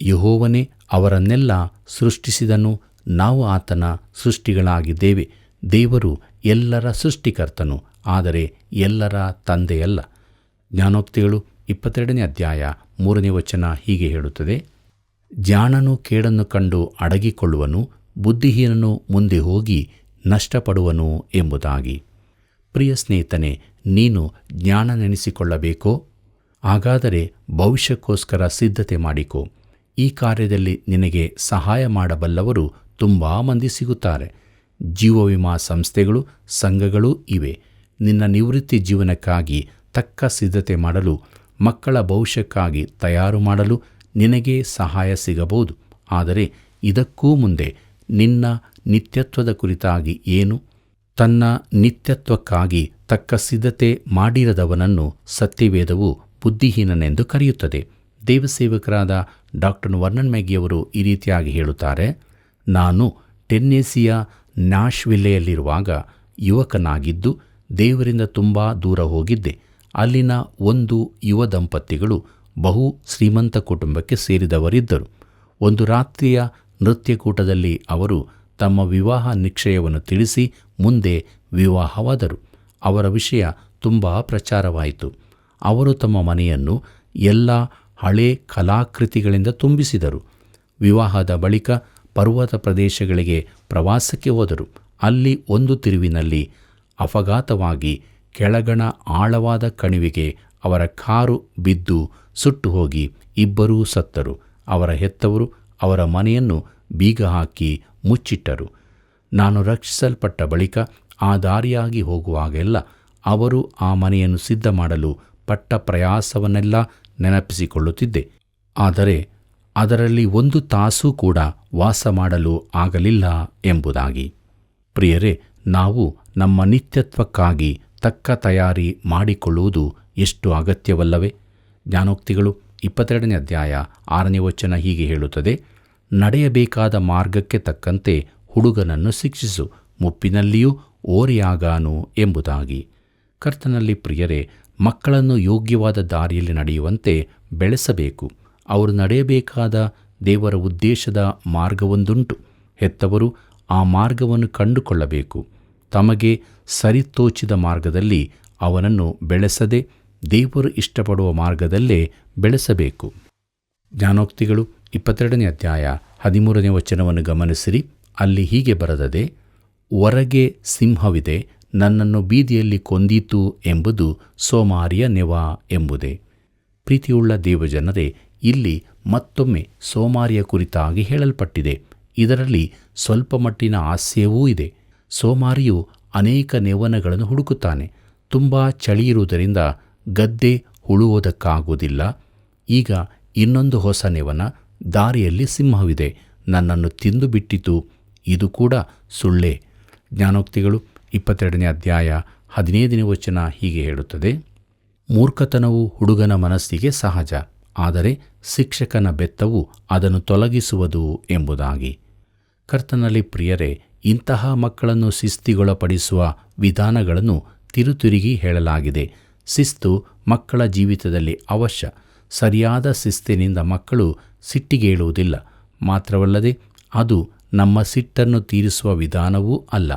ಯೆಹೋವನೇ ಅವರನ್ನೆಲ್ಲ ಸೃಷ್ಟಿಸಿದನು, ನಾವು ಆತನ ಸೃಷ್ಟಿಗಳಾಗಿದ್ದೇವೆ. ದೇವರು ಎಲ್ಲರ ಸೃಷ್ಟಿಕರ್ತನು, ಆದರೆ ಎಲ್ಲರ ತಂದೆಯಲ್ಲ. ಜ್ಞಾನೋಕ್ತಿಗಳು 22ನೇ ಅಧ್ಯಾಯ 3ನೇ ವಚನ ಹೀಗೆ ಹೇಳುತ್ತದೆ: ಜಾಣನು ಕೇಡನ್ನು ಕಂಡು ಅಡಗಿಕೊಳ್ಳುವನು, ಬುದ್ಧಿಹೀನನು ಮುಂದೆ ಹೋಗಿ ನಷ್ಟಪಡುವನು ಎಂಬುದಾಗಿ. ಪ್ರಿಯ ಸ್ನೇಹಿತನೇ, ನೀನು ಜ್ಞಾನ ನೆನೆಸಿಕೊಳ್ಳಬೇಕೋ? ಹಾಗಾದರೆ ಭವಿಷ್ಯಕ್ಕೋಸ್ಕರ ಸಿದ್ಧತೆ ಮಾಡಿಕೋ. ಈ ಕಾರ್ಯದಲ್ಲಿ ನಿನಗೆ ಸಹಾಯ ಮಾಡಬಲ್ಲವರು ತುಂಬ ಮಂದಿ ಸಿಗುತ್ತಾರೆ. ಜೀವವಿಮಾ ಸಂಸ್ಥೆಗಳು, ಸಂಘಗಳೂ ಇವೆ. ನಿನ್ನ ನಿವೃತ್ತಿ ಜೀವನಕ್ಕಾಗಿ ತಕ್ಕ ಸಿದ್ಧತೆ ಮಾಡಲು, ಮಕ್ಕಳ ಭವಿಷ್ಯಕ್ಕಾಗಿ ತಯಾರು ಮಾಡಲು ನಿನಗೆ ಸಹಾಯ ಸಿಗಬಹುದು. ಆದರೆ ಇದಕ್ಕೂ ಮುಂದೆ ನಿನ್ನ ನಿತ್ಯತ್ವದ ಕುರಿತಾಗಿ ಏನು? ತನ್ನ ನಿತ್ಯತ್ವಕ್ಕಾಗಿ ತಕ್ಕ ಸಿದ್ಧತೆ ಮಾಡಿರದವನನ್ನು ಸತ್ಯವೇದವು ಬುದ್ಧಿಹೀನನೆಂದು ಕರೆಯುತ್ತದೆ. ದೇವಸೇವಕರಾದ ಡಾಕ್ಟರ್ ವರ್ನನ್ ಮ್ಯಾಗಿಯವರು ಈ ರೀತಿಯಾಗಿ ಹೇಳುತ್ತಾರೆ, ನಾನು ಟೆನ್ನೆಸಿಯ ನ್ಯಾಶ್ವಿಲ್ಲೆಯಲ್ಲಿರುವಾಗ ಯುವಕನಾಗಿದ್ದು ದೇವರಿಂದ ತುಂಬ ದೂರ ಹೋಗಿದ್ದೆ. ಅಲ್ಲಿನ ಒಂದು ಯುವ ದಂಪತಿಗಳು ಬಹು ಶ್ರೀಮಂತ ಕುಟುಂಬಕ್ಕೆ ಸೇರಿದವರಿದ್ದರು. ಒಂದು ರಾತ್ರಿಯ ನೃತ್ಯಕೂಟದಲ್ಲಿ ಅವರು ತಮ್ಮ ವಿವಾಹ ನಿಶ್ಚಯವನ್ನು ತಿಳಿಸಿ ಮುಂದೆ ವಿವಾಹವಾದರು. ಅವರ ವಿಷಯ ತುಂಬ ಪ್ರಚಾರವಾಯಿತು. ಅವರು ತಮ್ಮ ಮನೆಯನ್ನು ಎಲ್ಲ ಹಳೆ ಕಲಾಕೃತಿಗಳಿಂದ ತುಂಬಿಸಿದರು. ವಿವಾಹದ ಬಳಿಕ ಪರ್ವತ ಪ್ರದೇಶಗಳಿಗೆ ಪ್ರವಾಸಕ್ಕೆ ಹೋದರು. ಅಲ್ಲಿ ಒಂದು ತಿರುವಿನಲ್ಲಿ ಅಪಘಾತವಾಗಿ ಕೆಳಗಣ ಆಳವಾದ ಕಣಿವೆಗೆ ಅವರ ಕಾರು ಬಿದ್ದು ಸುಟ್ಟು ಹೋಗಿ ಇಬ್ಬರೂ ಸತ್ತರು. ಅವರ ಹೆತ್ತವರು ಅವರ ಮನೆಯನ್ನು ಬೀಗ ಹಾಕಿ ಮುಚ್ಚಿಟ್ಟರು. ನಾನು ರಕ್ಷಿಸಲ್ಪಟ್ಟ ಬಳಿಕ ಆ ದಾರಿಯಾಗಿ ಹೋಗುವಾಗೆಲ್ಲ ಅವರು ಆ ಮನೆಯನ್ನು ಸಿದ್ಧ ಮಾಡಲು ಪಟ್ಟ ಪ್ರಯಾಸವನ್ನೆಲ್ಲ ನೆನಪಿಸಿಕೊಳ್ಳುತ್ತಿದ್ದೆ. ಆದರೆ ಅದರಲ್ಲಿ ಒಂದು ತಾಸೂ ಕೂಡ ವಾಸ ಮಾಡಲು ಆಗಲಿಲ್ಲ ಎಂಬುದಾಗಿ. ಪ್ರಿಯರೇ, ನಾವು ನಮ್ಮ ನಿತ್ಯತ್ವಕ್ಕಾಗಿ ತಕ್ಕ ತಯಾರಿ ಮಾಡಿಕೊಳ್ಳುವುದು ಎಷ್ಟು ಅಗತ್ಯವಲ್ಲವೇ? ಜ್ಞಾನೋಕ್ತಿಗಳು 22ನೇ ಅಧ್ಯಾಯ 6ನೇ ವಚನ ಹೀಗೆ ಹೇಳುತ್ತದೆ, ನಡೆಯಬೇಕಾದ ಮಾರ್ಗಕ್ಕೆ ತಕ್ಕಂತೆ ಹುಡುಗನನ್ನು ಶಿಕ್ಷಿಸು, ಮುಪ್ಪಿನಲ್ಲಿಯೂ ಓರೆಯಾಗಾನು ಎಂಬುದಾಗಿ. ಕರ್ತನಲ್ಲಿ ಪ್ರಿಯರೇ, ಮಕ್ಕಳನ್ನು ಯೋಗ್ಯವಾದ ದಾರಿಯಲ್ಲಿ ನಡೆಯುವಂತೆ ಬೆಳೆಸಬೇಕು. ಅವರು ನಡೆಯಬೇಕಾದ ದೇವರ ಉದ್ದೇಶದ ಮಾರ್ಗವೊಂದುಂಟು. ಹೆತ್ತವರು ಆ ಮಾರ್ಗವನ್ನು ಕಂಡುಕೊಳ್ಳಬೇಕು. ತಮಗೆ ಸರಿತೋಚಿದ ಮಾರ್ಗದಲ್ಲಿ ಅವನನ್ನು ಬೆಳೆಸದೆ ದೇವರು ಇಷ್ಟಪಡುವ ಮಾರ್ಗದಲ್ಲೇ ಬೆಳೆಸಬೇಕು. ಜ್ಞಾನೋಕ್ತಿಗಳು 22ನೇ ಅಧ್ಯಾಯ 13ನೇ ವಚನವನ್ನು ಗಮನಿಸಿರಿ. ಅಲ್ಲಿ ಹೀಗೆ ಬರೆದದೆ, ಹೊರಗೆ ಸಿಂಹವಿದೆ, ನನ್ನನ್ನು ಬೀದಿಯಲ್ಲಿ ಕೊಂದೀತು ಎಂಬುದು ಸೋಮಾರಿಯ ನೆವ ಎಂಬುದೇ. ಪ್ರೀತಿಯುಳ್ಳ ದೇವಜನರೇ, ಇಲ್ಲಿ ಮತ್ತೊಮ್ಮೆ ಸೋಮಾರಿಯ ಕುರಿತಾಗಿ ಹೇಳಲ್ಪಟ್ಟಿದೆ. ಇದರಲ್ಲಿ ಸ್ವಲ್ಪ ಮಟ್ಟಿನ ಹಾಸ್ಯವೂ ಇದೆ. ಸೋಮಾರಿಯು ಅನೇಕ ನೆವನಗಳನ್ನು ಹುಡುಕುತ್ತಾನೆ. ತುಂಬ ಚಳಿಯಿರುವುದರಿಂದ ಗದ್ದೆ ಉಳುವುದಕ್ಕಾಗುವುದಿಲ್ಲ. ಈಗ ಇನ್ನೊಂದು ಹೊಸ ನೆವನ, ದಾರಿಯಲ್ಲಿ ಸಿಂಹವಿದೆ, ನನ್ನನ್ನು ತಿಂದು ಬಿಟ್ಟಿತು, ಇದು ಕೂಡ ಸುಳ್ಳೇ. ಜ್ಞಾನೋಕ್ತಿಗಳು 22ನೇ ಅಧ್ಯಾಯ 15ನೇ ವಚನ ಹೀಗೆ ಹೇಳುತ್ತದೆ, ಮೂರ್ಖತನವು ಹುಡುಗನ ಮನಸ್ಸಿಗೆ ಸಹಜ, ಆದರೆ ಶಿಕ್ಷಕನ ಬೆತ್ತವು ಅದನ್ನು ತೊಲಗಿಸುವುದು ಎಂಬುದಾಗಿ. ಕರ್ತನಲ್ಲಿ ಪ್ರಿಯರೇ, ಇಂತಹ ಮಕ್ಕಳನ್ನು ಶಿಸ್ತಿಗೊಳಪಡಿಸುವ ವಿಧಾನಗಳನ್ನು ತಿರುತಿರುಗಿ ಹೇಳಲಾಗಿದೆ. ಶಿಸ್ತು ಮಕ್ಕಳ ಜೀವಿತದಲ್ಲಿ ಅವಶ್ಯ. ಸರಿಯಾದ ಶಿಸ್ತಿನಿಂದ ಮಕ್ಕಳು ಸಿಟ್ಟಿಗೇಳುವುದಿಲ್ಲ. ಮಾತ್ರವಲ್ಲದೆ ಅದು ನಮ್ಮ ಸಿಟ್ಟನ್ನು ತೀರಿಸುವ ವಿಧಾನವೂ ಅಲ್ಲ.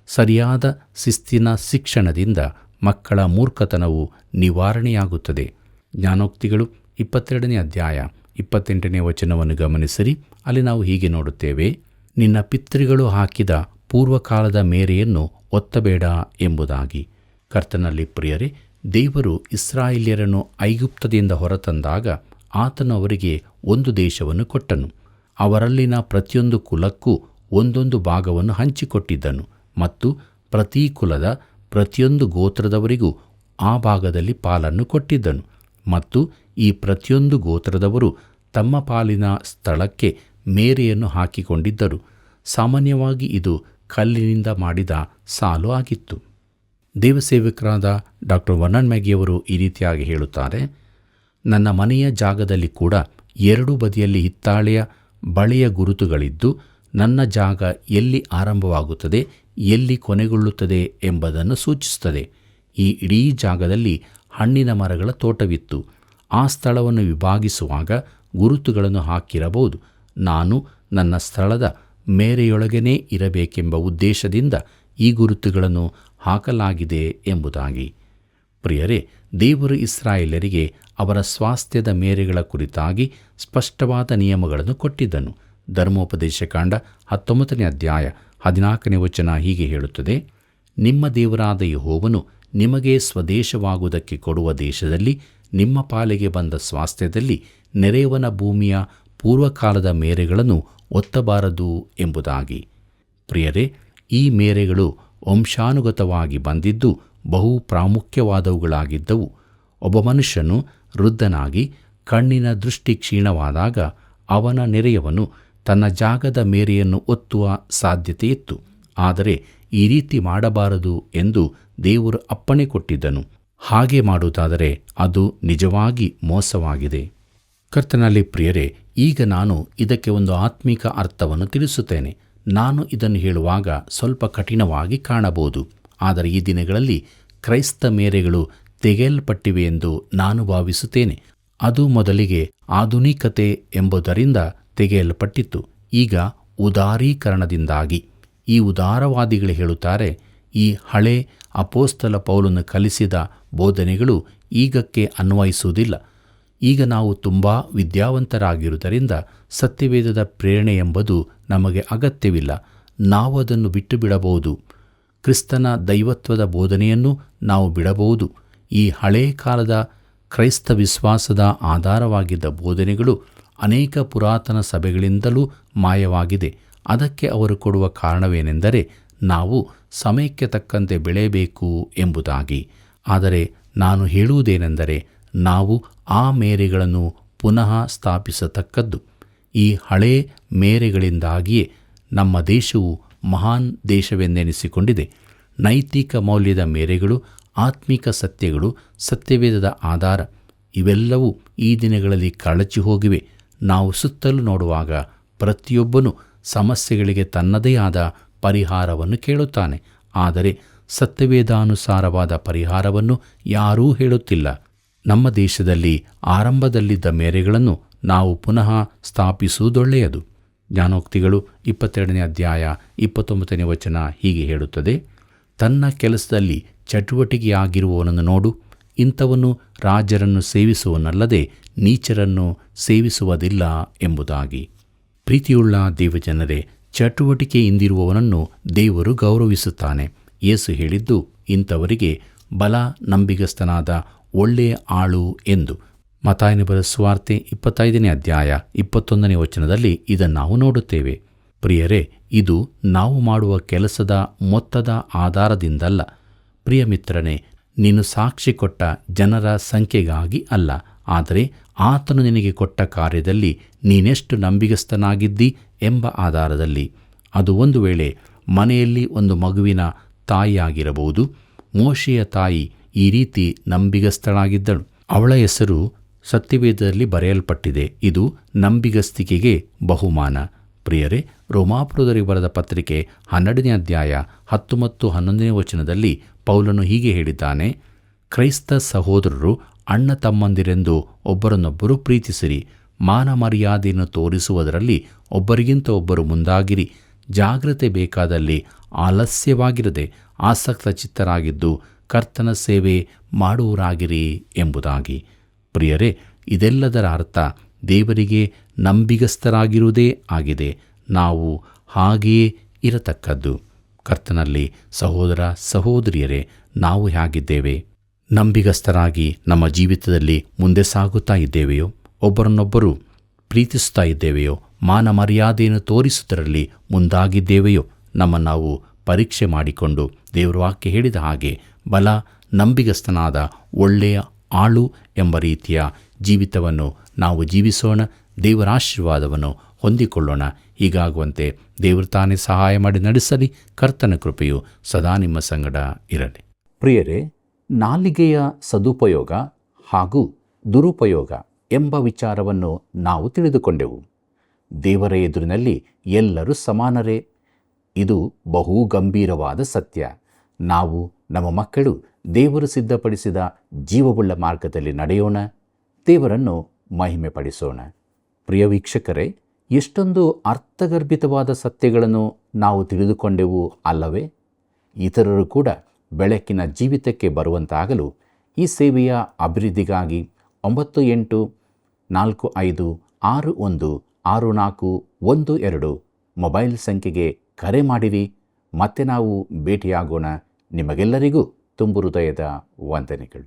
ಸರಿಯಾದ ಶಿಸ್ತಿನ ಶಿಕ್ಷಣದಿಂದ ಮಕ್ಕಳ ಮೂರ್ಖತನವು ನಿವಾರಣೆಯಾಗುತ್ತದೆ. ಜ್ಞಾನೋಕ್ತಿಗಳು 22ನೇ ಅಧ್ಯಾಯ 28ನೇ ವಚನವನ್ನು ಗಮನಿಸಿರಿ. ಅಲ್ಲಿ ನಾವು ಹೀಗೆ ನೋಡುತ್ತೇವೆ, ನಿನ್ನ ಪಿತೃಗಳು ಹಾಕಿದ ಪೂರ್ವಕಾಲದ ಮೇರೆಯನ್ನು ಒತ್ತಬೇಡ ಎಂಬುದಾಗಿ. ಕರ್ತನಲ್ಲಿ ಪ್ರಿಯರೇ, ದೇವರು ಇಸ್ರಾಯೇಲ್ಯರನ್ನು ಐಗುಪ್ತದಿಂದ ಹೊರತಂದಾಗ ಆತನು ಅವರಿಗೆ ಒಂದು ದೇಶವನ್ನು ಕೊಟ್ಟನು. ಅವರಲ್ಲಿನ ಪ್ರತಿಯೊಂದು ಕುಲಕ್ಕೂ ಒಂದೊಂದು ಭಾಗವನ್ನು ಹಂಚಿಕೊಟ್ಟಿದ್ದನು ಮತ್ತು ಪ್ರತಿ ಕುಲದ ಪ್ರತಿಯೊಂದು ಗೋತ್ರದವರಿಗೂ ಆ ಭಾಗದಲ್ಲಿ ಪಾಲನ್ನು ಕೊಟ್ಟಿದ್ದನು. ಮತ್ತು ಈ ಪ್ರತಿಯೊಂದು ಗೋತ್ರದವರು ತಮ್ಮ ಪಾಲಿನ ಸ್ಥಳಕ್ಕೆ ಮೇರೆಯನ್ನು ಹಾಕಿಕೊಂಡಿದ್ದರು. ಸಾಮಾನ್ಯವಾಗಿ ಇದು ಕಲ್ಲಿನಿಂದ ಮಾಡಿದ ಸಾಲು ಆಗಿತ್ತು. ದೇವಸೇವಕರಾದ ಡಾಕ್ಟರ್ ವರ್ನನ್ ಮ್ಯಾಗಿಯವರು ಈ ರೀತಿಯಾಗಿ ಹೇಳುತ್ತಾರೆ, ನನ್ನ ಮನೆಯ ಜಾಗದಲ್ಲಿ ಕೂಡ ಎರಡೂ ಬದಿಯಲ್ಲಿ ಹಿತ್ತಾಳೆಯ ಬಳೆಯ ಗುರುತುಗಳಿದ್ದು, ನನ್ನ ಜಾಗ ಎಲ್ಲಿ ಆರಂಭವಾಗುತ್ತದೆ, ಎಲ್ಲಿ ಕೊನೆಗೊಳ್ಳುತ್ತದೆ ಎಂಬುದನ್ನು ಸೂಚಿಸುತ್ತದೆ. ಈ ಇಡೀ ಜಾಗದಲ್ಲಿ ಹಣ್ಣಿನ ಮರಗಳ ತೋಟವಿತ್ತು. ಆ ಸ್ಥಳವನ್ನು ವಿಭಾಗಿಸುವಾಗ ಗುರುತುಗಳನ್ನು ಹಾಕಿರಬಹುದು. ನಾನು ನನ್ನ ಸ್ಥಳದ ಮೇರೆಯೊಳಗೇ ಇರಬೇಕೆಂಬ ಉದ್ದೇಶದಿಂದ ಈ ಗುರುತುಗಳನ್ನು ಹಾಕಲಾಗಿದೆ ಎಂಬುದಾಗಿ. ಪ್ರಿಯರೇ, ದೇವರು ಇಸ್ರಾಯೇಲರಿಗೆ ಅವರ ಸ್ವಾಸ್ಥ್ಯದ ಮೇರೆಗಳ ಕುರಿತಾಗಿ ಸ್ಪಷ್ಟವಾದ ನಿಯಮಗಳನ್ನು ಕೊಟ್ಟಿದ್ದನು. ಧರ್ಮೋಪದೇಶಕಾಂಡ 19ನೇ ಅಧ್ಯಾಯ 14ನೇ ವಚನ ಹೀಗೆ ಹೇಳುತ್ತದೆ, ನಿಮ್ಮ ದೇವರಾದ ಯೆಹೋವನು ನಿಮಗೆ ಸ್ವದೇಶವಾಗುವುದಕ್ಕೆ ಕೊಡುವ ದೇಶದಲ್ಲಿ ನಿಮ್ಮ ಪಾಲಿಗೆ ಬಂದ ಸ್ವಾಸ್ಥ್ಯದಲ್ಲಿ ನೆರೆಯವನ ಭೂಮಿಯ ಪೂರ್ವಕಾಲದ ಮೇರೆಗಳನ್ನು ಒತ್ತಬಾರದು ಎಂಬುದಾಗಿ. ಪ್ರಿಯರೇ, ಈ ಮೇರೆಗಳು ವಂಶಾನುಗತವಾಗಿ ಬಂದಿದ್ದು ಬಹು ಪ್ರಾಮುಖ್ಯವಾದವುಗಳಾಗಿದ್ದವು. ಒಬ್ಬ ಮನುಷ್ಯನು ವೃದ್ಧನಾಗಿ ಕಣ್ಣಿನ ದೃಷ್ಟಿ ಕ್ಷೀಣವಾದಾಗ ಅವನ ನೆರೆಯವನು ತನ್ನ ಜಾಗದ ಮೇರೆಯನ್ನು ಒತ್ತುವ ಸಾಧ್ಯತೆಯಿತ್ತು. ಆದರೆ ಈ ರೀತಿ ಮಾಡಬಾರದು ಎಂದು ದೇವರು ಅಪ್ಪಣೆ ಕೊಟ್ಟಿದ್ದನು. ಹಾಗೆ ಮಾಡುವುದಾದರೆ ಅದು ನಿಜವಾಗಿ ಮೋಸವಾಗಿದೆ. ಕರ್ತನಲ್ಲಿ ಪ್ರಿಯರೇ, ಈಗ ನಾನು ಇದಕ್ಕೆ ಒಂದು ಆತ್ಮಿಕ ಅರ್ಥವನ್ನು ತಿಳಿಸುತ್ತೇನೆ. ನಾನು ಇದನ್ನು ಹೇಳುವಾಗ ಸ್ವಲ್ಪ ಕಠಿಣವಾಗಿ ಕಾಣಬಹುದು, ಆದರೆ ಈ ದಿನಗಳಲ್ಲಿ ಕ್ರೈಸ್ತ ಮೇರೆಗಳು ತೆಗೆಯಲ್ಪಟ್ಟಿವೆ ಎಂದು ನಾನು ಭಾವಿಸುತ್ತೇನೆ. ಅದು ಮೊದಲಿಗೆ ಆಧುನಿಕತೆ ಎಂಬುದರಿಂದ ತೆಗೆಯಲ್ಪಟ್ಟಿತ್ತು. ಈಗ ಉದಾರೀಕರಣದಿಂದಾಗಿ ಈ ಉದಾರವಾದಿಗಳು ಹೇಳುತ್ತಾರೆ, ಈ ಹಳೆ ಅಪೋಸ್ತಲ ಪೌಲನು ಕಲಿಸಿದ ಬೋಧನೆಗಳು ಈಗಕ್ಕೆ ಅನ್ವಯಿಸುವುದಿಲ್ಲ. ಈಗ ನಾವು ತುಂಬ ವಿದ್ಯಾವಂತರಾಗಿರುವುದರಿಂದ ಸತ್ಯವೇದದ ಪ್ರೇರಣೆ ಎಂಬುದು ನಮಗೆ ಅಗತ್ಯವಿಲ್ಲ. ನಾವು ಅದನ್ನು ಬಿಟ್ಟು ಬಿಡಬಹುದು. ಕ್ರಿಸ್ತನ ದೈವತ್ವದ ಬೋಧನೆಯನ್ನು ನಾವು ಬಿಡಬಹುದು. ಈ ಹಳೇ ಕಾಲದ ಕ್ರೈಸ್ತ ವಿಶ್ವಾಸದ ಆಧಾರವಾಗಿದ್ದ ಬೋಧನೆಗಳು ಅನೇಕ ಪುರಾತನ ಸಭೆಗಳಿಂದಲೂ ಮಾಯವಾಗಿದೆ. ಅದಕ್ಕೆ ಅವರು ಕೊಡುವ ಕಾರಣವೇನೆಂದರೆ ನಾವು ಸಮಯಕ್ಕೆ ತಕ್ಕಂತೆ ಬೆಳೆಯಬೇಕು ಎಂಬುದಾಗಿ. ಆದರೆ ನಾನು ಹೇಳುವುದೇನೆಂದರೆ ನಾವು ಆ ಮೇರೆಗಳನ್ನು ಪುನಃ ಸ್ಥಾಪಿಸತಕ್ಕದ್ದು. ಈ ಹಳೇ ಮೇರೆಗಳಿಂದಾಗಿಯೇ ನಮ್ಮ ದೇಶವು ಮಹಾನ್ ದೇಶವೆಂದೆನಿಸಿಕೊಂಡಿದೆ. ನೈತಿಕ ಮೌಲ್ಯದ ಮೇರೆಗಳು, ಆತ್ಮಿಕ ಸತ್ಯಗಳು, ಸತ್ಯವೇದದ ಆಧಾರ ಇವೆಲ್ಲವೂ ಈ ದಿನಗಳಲ್ಲಿ ಕಳಚಿ ಹೋಗಿವೆ. ನಾವು ಸುತ್ತಲೂ ನೋಡುವಾಗ ಪ್ರತಿಯೊಬ್ಬನೂ ಸಮಸ್ಯೆಗಳಿಗೆ ತನ್ನದೇ ಆದ ಪರಿಹಾರವನ್ನು ಕೇಳುತ್ತಾನೆ. ಆದರೆ ಸತ್ಯವೇದಾನುಸಾರವಾದ ಪರಿಹಾರವನ್ನು ಯಾರೂ ಹೇಳುತ್ತಿಲ್ಲ. ನಮ್ಮ ದೇಶದಲ್ಲಿ ಆರಂಭದಲ್ಲಿದ್ದ ಮೇರೆಗಳನ್ನು ನಾವು ಪುನಃ ಸ್ಥಾಪಿಸುವುದೊಳ್ಳೆಯದು. ಜ್ಞಾನೋಕ್ತಿಗಳು 22ನೇ ಅಧ್ಯಾಯ 29ನೇ ವಚನ ಹೀಗೆ ಹೇಳುತ್ತದೆ, ತನ್ನ ಕೆಲಸದಲ್ಲಿ ಚಟುವಟಿಕೆಯಾಗಿರುವವನನ್ನು ನೋಡು. ಇಂಥವನು ರಾಜರನ್ನು ಸೇವಿಸುವನಲ್ಲದೆ ನೀಚರನ್ನು ಸೇವಿಸುವುದಿಲ್ಲ ಎಂಬುದಾಗಿ. ಪ್ರೀತಿಯುಳ್ಳ ದೇವಜನರೇ, ಚಟುವಟಿಕೆಯಿಂದಿರುವವನನ್ನು ದೇವರು ಗೌರವಿಸುತ್ತಾನೆ. ಯೇಸು ಹೇಳಿದ್ದು ಇಂಥವರಿಗೆ ಬಲ ನಂಬಿಗಸ್ತನಾದ ಒಳ್ಳೆಯ ಆಳು ಎಂದು. ಮತ್ತಾಯನ ಬರೆದ ಸುವಾರ್ತೆ 25ನೇ ಅಧ್ಯಾಯ 21ನೇ ವಚನದಲ್ಲಿ ಇದನ್ನು ನಾವು ನೋಡುತ್ತೇವೆ. ಪ್ರಿಯರೇ, ಇದು ನಾವು ಮಾಡುವ ಕೆಲಸದ ಮೊತ್ತದ ಆಧಾರದಿಂದಲ್ಲ. ಪ್ರಿಯ ಮಿತ್ರನೇ, ನೀನು ಸಾಕ್ಷಿ ಕೊಟ್ಟ ಜನರ ಸಂಖ್ಯೆಗಾಗಿ ಅಲ್ಲ, ಆದರೆ ಆತನು ನಿನಗೆ ಕೊಟ್ಟ ಕಾರ್ಯದಲ್ಲಿ ನೀನೆಷ್ಟು ನಂಬಿಗಸ್ತನಾಗಿದ್ದಿ ಎಂಬ ಆಧಾರದಲ್ಲಿ. ಅದು ಒಂದು ವೇಳೆ ಮನೆಯಲ್ಲಿ ಒಂದು ಮಗುವಿನ ತಾಯಿಯಾಗಿರಬಹುದು. ಮೋಶೆಯ ತಾಯಿ ಈ ರೀತಿ ನಂಬಿಗಸ್ತಳಾಗಿದ್ದಳು. ಅವಳ ಹೆಸರು ಸತ್ಯವೇದದಲ್ಲಿ ಬರೆಯಲ್ಪಟ್ಟಿದೆ. ಇದು ನಂಬಿಗಸ್ತಿಕೆಗೆ ಬಹುಮಾನ. ಪ್ರಿಯರೇ, ರೋಮಾಪುರದವರಿಗೆ ಬರೆದ ಪತ್ರಿಕೆ 12ನೇ ಅಧ್ಯಾಯ 10 ಮತ್ತು 11ನೇ ವಚನದಲ್ಲಿ ಪೌಲನು ಹೀಗೆ ಹೇಳಿದ್ದಾನೆ, ಕ್ರೈಸ್ತ ಸಹೋದರರು ಅಣ್ಣ ತಮ್ಮಂದಿರೆಂದು ಒಬ್ಬರನ್ನೊಬ್ಬರು ಪ್ರೀತಿಸಿರಿ. ಮಾನ ಮರ್ಯಾದೆಯನ್ನು ತೋರಿಸುವುದರಲ್ಲಿ ಒಬ್ಬರಿಗಿಂತ ಒಬ್ಬರು ಮುಂದಾಗಿರಿ. ಜಾಗ್ರತೆ ಬೇಕಾದಲ್ಲಿ ಆಲಸ್ಯವಾಗಿರದೆ ಆಸಕ್ತ ಚಿತ್ತರಾಗಿದ್ದು ಕರ್ತನ ಸೇವೆ ಮಾಡುವರಾಗಿರಿ ಎಂಬುದಾಗಿ. ಪ್ರಿಯರೇ, ಇದೆಲ್ಲದರ ಅರ್ಥ ದೇವರಿಗೆ ನಂಬಿಗಸ್ತರಾಗಿರುವುದೇ ಆಗಿದೆ. ನಾವು ಹಾಗೆಯೇ ಇರತಕ್ಕದ್ದು. ಕರ್ತನಲ್ಲಿ ಸಹೋದರ ಸಹೋದರಿಯರೇ, ನಾವು ಹೇಗಿದ್ದೇವೆ? ನಂಬಿಗಸ್ತರಾಗಿ ನಮ್ಮ ಜೀವಿತದಲ್ಲಿ ಮುಂದೆ ಸಾಗುತ್ತಾ ಇದ್ದೇವೆಯೋ? ಒಬ್ಬರನ್ನೊಬ್ಬರು ಪ್ರೀತಿಸುತ್ತಾ ಇದ್ದೇವೆಯೋ? ಮಾನ ಮರ್ಯಾದೆಯನ್ನು ತೋರಿಸುವುದರಲ್ಲಿ ಮುಂದಾಗಿದ್ದೇವೆಯೋ? ನಮ್ಮನ್ನು ನಾವು ಪರೀಕ್ಷೆ ಮಾಡಿಕೊಂಡು ದೇವರ ವಾಕ್ಯ ಹೇಳಿದ ಹಾಗೆ ಬಲ ನಂಬಿಗಸ್ತನಾದ ಒಳ್ಳೆಯ ಆಳು ಎಂಬ ರೀತಿಯ ಜೀವಿತವನ್ನು ನಾವು ಜೀವಿಸೋಣ. ದೇವರ ಆಶೀರ್ವಾದವನ್ನು ಹೊಂದಿಕೊಳ್ಳೋಣ. ಹೀಗಾಗುವಂತೆ ದೇವರು ತಾನೇ ಸಹಾಯ ಮಾಡಿ ನಡೆಸಲಿ. ಕರ್ತನ ಕೃಪೆಯು ಸದಾ ನಿಮ್ಮ ಸಂಗಡ ಇರಲಿ. ಪ್ರಿಯರೇ, ನಾಲಿಗೆಯ ಸದುಪಯೋಗ ಹಾಗೂ ದುರುಪಯೋಗ ಎಂಬ ವಿಚಾರವನ್ನು ನಾವು ತಿಳಿದುಕೊಂಡೆವು. ದೇವರ ಎದುರಿನಲ್ಲಿ ಎಲ್ಲರೂ ಸಮಾನರೇ. ಇದು ಬಹು ಗಂಭೀರವಾದ ಸತ್ಯ. ನಾವು ನಮ್ಮ ಮಕ್ಕಳು ದೇವರು ಸಿದ್ಧಪಡಿಸಿದ ಜೀವವುಳ್ಳ ಮಾರ್ಗದಲ್ಲಿ ನಡೆಯೋಣ. ದೇವರನ್ನು ಮಹಿಮೆ ಪಡಿಸೋಣ. ಪ್ರಿಯ ವೀಕ್ಷಕರೇ, ಎಷ್ಟೊಂದು ಅರ್ಥಗರ್ಭಿತವಾದ ಸತ್ಯಗಳನ್ನು ನಾವು ತಿಳಿದುಕೊಂಡೆವು ಅಲ್ಲವೇ? ಇತರರು ಕೂಡ ಬೆಳಕಿನ ಜೀವಿತಕ್ಕೆ ಬರುವಂತಾಗಲು ಈ ಸೇವೆಯ ಅಭಿವೃದ್ಧಿಗಾಗಿ 9845616412 ಮೊಬೈಲ್ ಸಂಖ್ಯೆಗೆ ಕರೆ ಮಾಡಿರಿ. ಮತ್ತೆ ನಾವು ಭೇಟಿಯಾಗೋಣ. ನಿಮಗೆಲ್ಲರಿಗೂ ತುಂಬು ಹೃದಯದ ವಂದನೆಗಳು.